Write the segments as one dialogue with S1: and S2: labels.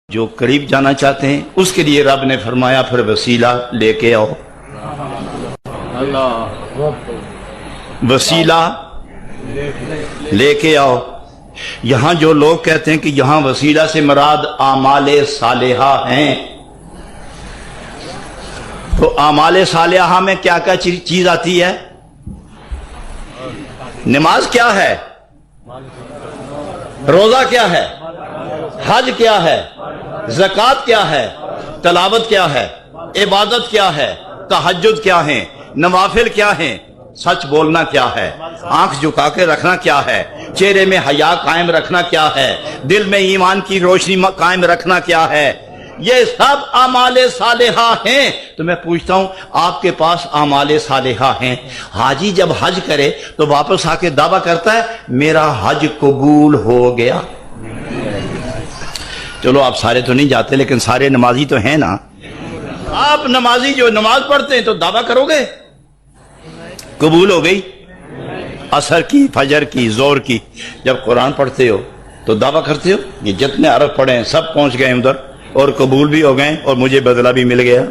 S1: جو قریب جانا چاہتے ہیں اس کے لیے رب نے فرمایا پھر وسیلہ لے کے آؤ. وسیلہ لے کے آؤ. یہاں جو لوگ کہتے ہیں کہ یہاں وسیلہ سے مراد اعمال صالحہ ہیں، تو اعمال صالحہ میں کیا کیا چیز آتی ہے؟ نماز کیا ہے؟ روزہ کیا ہے؟ حج کیا ہے؟ زکوٰۃ کیا ہے؟ تلاوت کیا ہے؟ عبادت کیا ہے؟ تہجد کیا ہے؟ نوافل کیا ہیں؟ سچ بولنا کیا ہے؟ آنکھ جھکا کے رکھنا کیا ہے؟ چہرے میں حیا قائم رکھنا کیا ہے؟ دل میں ایمان کی روشنی قائم رکھنا کیا ہے؟ یہ سب اعمال صالحہ ہیں. تو میں پوچھتا ہوں آپ کے پاس اعمال صالحہ ہیں، حاجی جب حج کرے تو واپس آ کے دعویٰ کرتا ہے میرا حج قبول ہو گیا. چلو آپ سارے تو نہیں جاتے لیکن سارے نمازی تو ہیں نا. آپ نمازی جو نماز پڑھتے ہیں تو دعویٰ کرو گے قبول ہو گئی؟ عصر کی، فجر کی، زور کی. جب قرآن پڑھتے ہو تو دعویٰ کرتے ہو کہ جتنے عرب پڑھے ہیں سب پہنچ گئے ادھر اور قبول بھی ہو گئے اور مجھے بدلہ بھی مل گیا.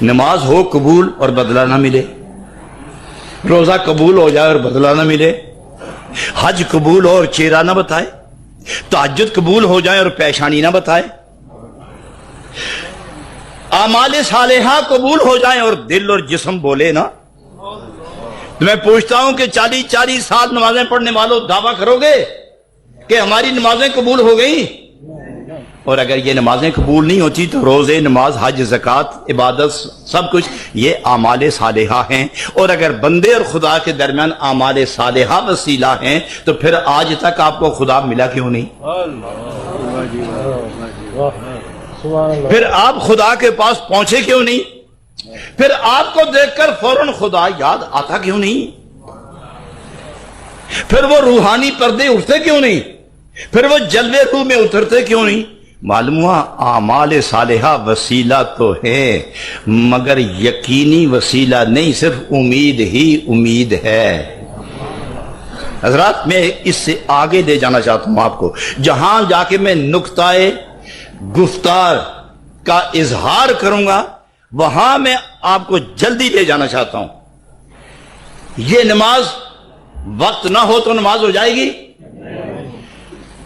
S1: نماز ہو قبول اور بدلہ نہ ملے، روزہ قبول ہو جائے اور بدلہ نہ ملے، حج قبول ہو اور چہرہ نہ بتائے، تہجد قبول ہو جائے اور پیشانی نہ بتائے، اعمال صالحہ قبول ہو جائیں اور دل اور جسم بولے نا. تو میں پوچھتا ہوں کہ 40 سال نمازیں پڑھنے والوں دعویٰ کرو گے کہ ہماری نمازیں قبول ہو گئیں؟ اور اگر یہ نمازیں قبول نہیں ہوتی تو روزے، نماز، حج، زکوٰۃ، عبادت سب کچھ یہ اعمال صالحہ ہیں. اور اگر بندے اور خدا کے درمیان اعمال صالحہ وسیلہ ہیں تو پھر آج تک آپ کو خدا ملا کیوں نہیں؟ پھر آپ خدا کے پاس پہنچے کیوں نہیں؟ پھر آپ کو دیکھ کر فوراً خدا یاد آتا کیوں نہیں؟ پھر وہ روحانی پردے اٹھتے کیوں نہیں؟ پھر وہ جلوے روح میں اترتے کیوں نہیں؟ معلوم ہوا اعمال صالحہ وسیلہ تو ہے مگر یقینی وسیلہ نہیں، صرف امید ہی امید ہے. حضرات میں اس سے آگے لے جانا چاہتا ہوں آپ کو، جہاں جا کے میں نقطۂ گفتار کا اظہار کروں گا وہاں میں آپ کو جلدی لے جانا چاہتا ہوں. یہ نماز وقت نہ ہو تو نماز ہو جائے گی؟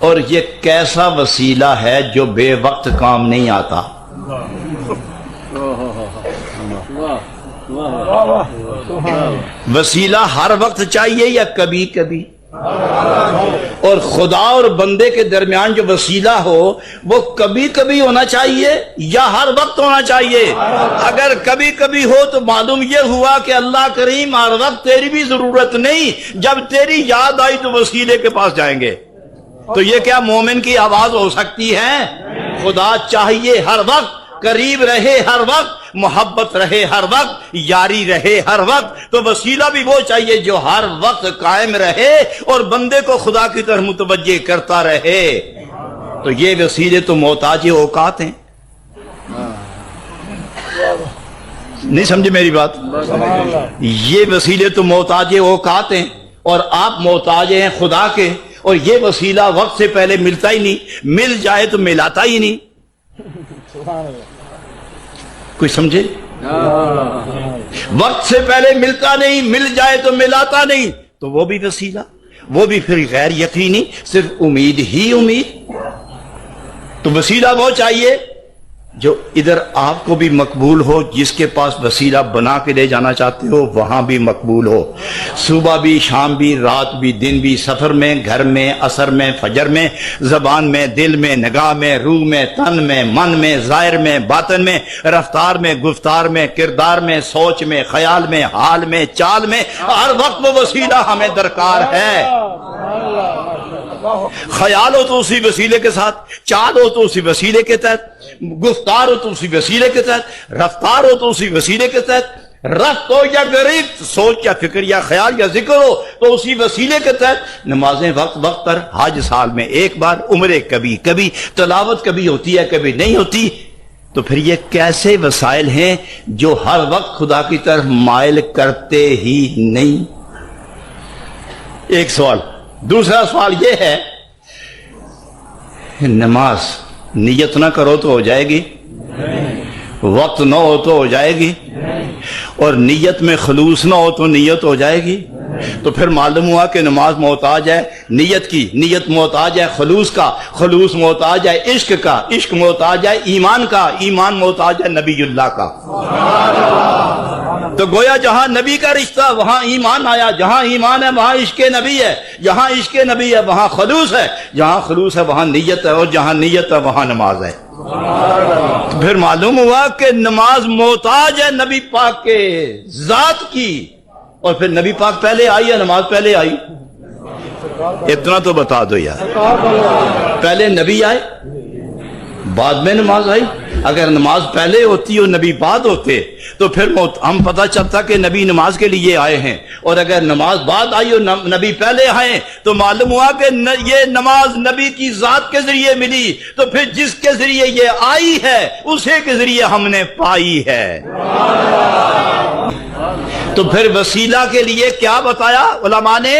S1: اور یہ کیسا وسیلہ ہے جو بے وقت کام نہیں آتا؟ وسیلہ ہر وقت چاہیے یا کبھی کبھی؟ اور خدا اور بندے کے درمیان جو وسیلہ ہو وہ کبھی کبھی ہونا چاہیے یا ہر وقت ہونا چاہیے؟ اگر کبھی کبھی ہو تو معلوم یہ ہوا کہ اللہ کریم ہر وقت تیری بھی ضرورت نہیں، جب تیری یاد آئی تو وسیلے کے پاس جائیں گے. تو یہ کیا مومن کی آواز ہو سکتی ہے؟ خدا چاہیے ہر وقت، قریب رہے ہر وقت، محبت رہے ہر وقت، یاری رہے ہر وقت. تو وسیلہ بھی وہ چاہیے جو ہر وقت قائم رہے اور بندے کو خدا کی طرف متوجہ کرتا رہے. تو یہ وسیلے تو محتاج اوقات ہیں. نہیں سمجھے میری بات؟ یہ وسیلے تو محتاج اوقات ہیں اور آپ محتاج ہیں خدا کے. اور یہ وسیلہ وقت سے پہلے ملتا ہی نہیں، مل جائے تو ملاتا ہی نہیں. کوئی سمجھے؟ وقت سے پہلے ملتا نہیں، مل جائے تو ملاتا نہیں، تو وہ بھی وسیلہ، وہ بھی پھر غیر یقینی، صرف امید ہی امید. تو وسیلہ وہ چاہیے جو ادھر آپ کو بھی مقبول ہو، جس کے پاس وسیلہ بنا کے لے جانا چاہتے ہو وہاں بھی مقبول ہو. صبح بھی، شام بھی، رات بھی، دن بھی، سفر میں، گھر میں، عصر میں، فجر میں، زبان میں، دل میں، نگاہ میں، روح میں، تن میں، من میں، ظاہر میں، باطن میں، رفتار میں، گفتار میں، کردار میں، سوچ میں، خیال میں، حال میں، چال میں، ہر وقت وہ وسیلہ ہمیں درکار ہے. خیال ہو تو اسی وسیلے کے ساتھ، چال ہو تو اسی وسیلے کے تحت، گفتار ہو تو اسی وسیلے کے تحت، رفتار ہو تو اسی وسیلے کے تحت، رفت ہو یا غریب، سوچ یا فکر یا خیال یا ذکر ہو تو اسی وسیلے کے تحت. نمازیں وقت وقت پر، حج سال میں ایک بار، عمرے کبھی کبھی، تلاوت کبھی ہوتی ہے کبھی نہیں ہوتی. تو پھر یہ کیسے وسائل ہیں جو ہر وقت خدا کی طرف مائل کرتے ہی نہیں؟ ایک سوال. دوسرا سوال یہ ہے نماز نیت نہ کرو تو ہو جائے گی، وقت نہ ہو تو ہو جائے گی، اور نیت میں خلوص نہ ہو تو نیت ہو جائے گی۔ تو پھر معلوم ہوا کہ نماز محتاج ہے نیت کی، نیت محتاج ہے خلوص کا، خلوص محتاج ہے عشق کا، عشق محتاج ہے ایمان کا، ایمان محتاج ہے نبی اللہ کا۔ تو گویا جہاں نبی کا رشتہ وہاں ایمان آیا، جہاں ایمان ہے وہاں عشق نبی ہے، جہاں عشق نبی ہے وہاں خلوص ہے، جہاں خلوص ہے وہاں نیت ہے، اور جہاں نیت ہے وہاں نماز ہے۔ تو پھر معلوم ہوا کہ نماز محتاج ہے نبی پاک کے ذات کی، اور پھر نبی پاک پہلے آئی یا نماز پہلے آئی؟ اتنا تو بتا دو یار، پہلے نبی آئے بعد میں نماز آئی؟ اگر نماز پہلے ہوتی اور نبی بعد ہوتے تو پھر ہم پتہ چلتا کہ نبی نماز کے لیے آئے ہیں، اور اگر نماز بعد آئی اور نبی پہلے آئے تو معلوم ہوا کہ یہ نماز نبی کی ذات کے ذریعے ملی، تو پھر جس کے ذریعے یہ آئی ہے اسی کے ذریعے ہم نے پائی ہے۔ تو پھر وسیلہ کے لیے کیا بتایا علماء نے؟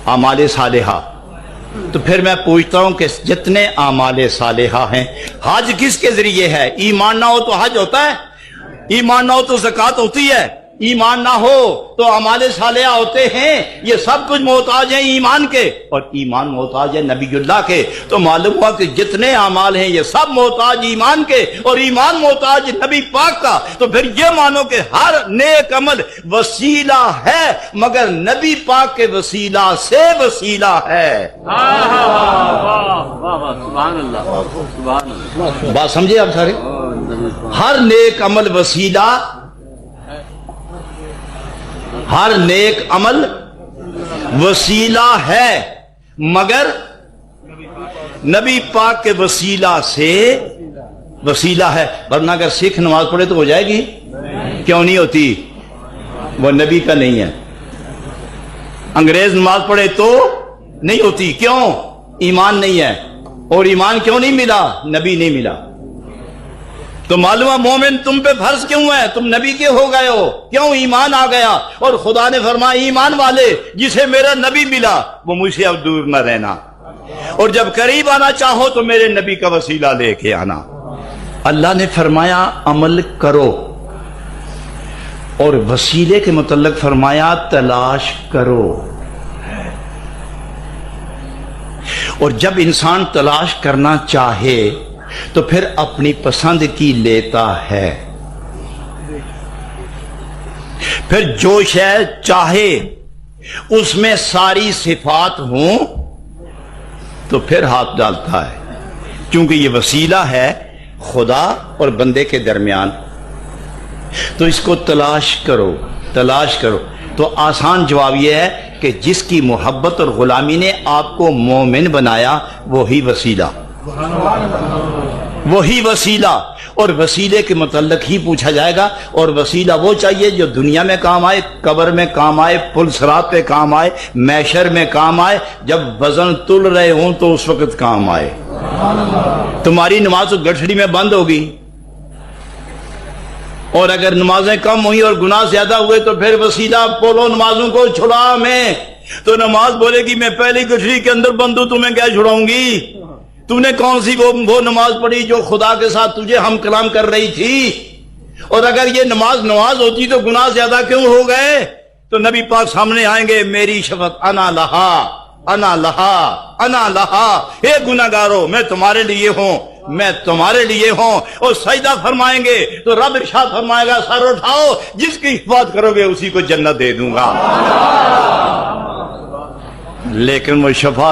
S1: اعمال صالحہ۔ تو پھر میں پوچھتا ہوں کہ جتنے اعمال صالحہ ہیں، حج کس کے ذریعے ہے؟ ایمان نہ ہو تو حج ہوتا ہے؟ ایمان نہ ہو تو زکوٰۃ ہوتی ہے؟ ایمان نہ ہو تو اعمال صالحہ ہوتے ہیں؟ یہ سب کچھ محتاج ہیں ایمان کے، اور ایمان محتاج ہے نبی اللہ کے۔ تو معلوم ہوا کہ جتنے اعمال ہیں یہ سب محتاج ایمان کے، اور ایمان محتاج نبی پاک کا۔ تو پھر یہ مانو کہ ہر نیک عمل وسیلہ ہے، مگر نبی پاک کے وسیلہ سے وسیلہ ہے۔ بات سمجھے آپ سارے؟ ہر نیک عمل وسیلہ، ہر نیک عمل وسیلہ ہے، مگر نبی پاک کے وسیلہ سے وسیلہ ہے۔ ورنہ اگر سکھ نماز پڑھے تو ہو جائے گی؟ کیوں نہیں ہوتی؟ وہ نبی کا نہیں ہے۔ انگریز نماز پڑھے تو نہیں ہوتی، کیوں؟ ایمان نہیں ہے۔ اور ایمان کیوں نہیں ملا؟ نبی نہیں ملا۔ تو معلوم ہے مومن تم پہ فرض کیوں ہے؟ تم نبی کے ہو گئے ہو، کیوں؟ ایمان آ گیا، اور خدا نے فرمایا ایمان والے جسے میرا نبی ملا وہ مجھ سے اب دور نہ رہنا، اور جب قریب آنا چاہو تو میرے نبی کا وسیلہ لے کے آنا۔ اللہ نے فرمایا عمل کرو، اور وسیلے کے متعلق فرمایا تلاش کرو۔ اور جب انسان تلاش کرنا چاہے تو پھر اپنی پسند کی لیتا ہے، پھر جو شے چاہے اس میں ساری صفات ہوں تو پھر ہاتھ ڈالتا ہے، کیونکہ یہ وسیلہ ہے خدا اور بندے کے درمیان۔ تو اس کو تلاش کرو، تلاش کرو۔ تو آسان جواب یہ ہے کہ جس کی محبت اور غلامی نے آپ کو مومن بنایا وہی وسیلہ، وہی وسیلہ۔ اور وسیلے کے متعلق ہی پوچھا جائے گا، اور وسیلہ وہ چاہیے جو دنیا میں کام آئے، قبر میں کام آئے، پل صراط پہ کام آئے، محشر میں کام آئے، جب وزن تل رہے ہوں تو اس وقت کام آئے۔ تمہاری نماز تو گٹھڑی میں بند ہوگی، اور اگر نمازیں کم ہوئی اور گناہ زیادہ ہوئے تو پھر وسیلہ بولو نمازوں کو چھڑا میں، تو نماز بولے گی میں پہلی گٹھڑی کے اندر بند ہوں، تمہیں کیا چھڑاؤں گی؟ تم نے کون سی وہ نماز پڑھی جو خدا کے ساتھ تجھے ہم کلام کر رہی تھی؟ اور اگر یہ نماز ہوتی تو گناہ زیادہ کیوں ہو گئے؟ تو نبی پاک سامنے آئیں گے، میری شفقت انا لہا انا لہا انا لہا، اے گناہگارو میں تمہارے لیے ہوں، میں تمہارے لیے ہوں۔ اور سجدہ فرمائیں گے تو رب ارشاد فرمائے گا سر اٹھاؤ، جس کی حفاظت کرو گے اسی کو جنت دے دوں گا۔ لیکن وہ شفاعت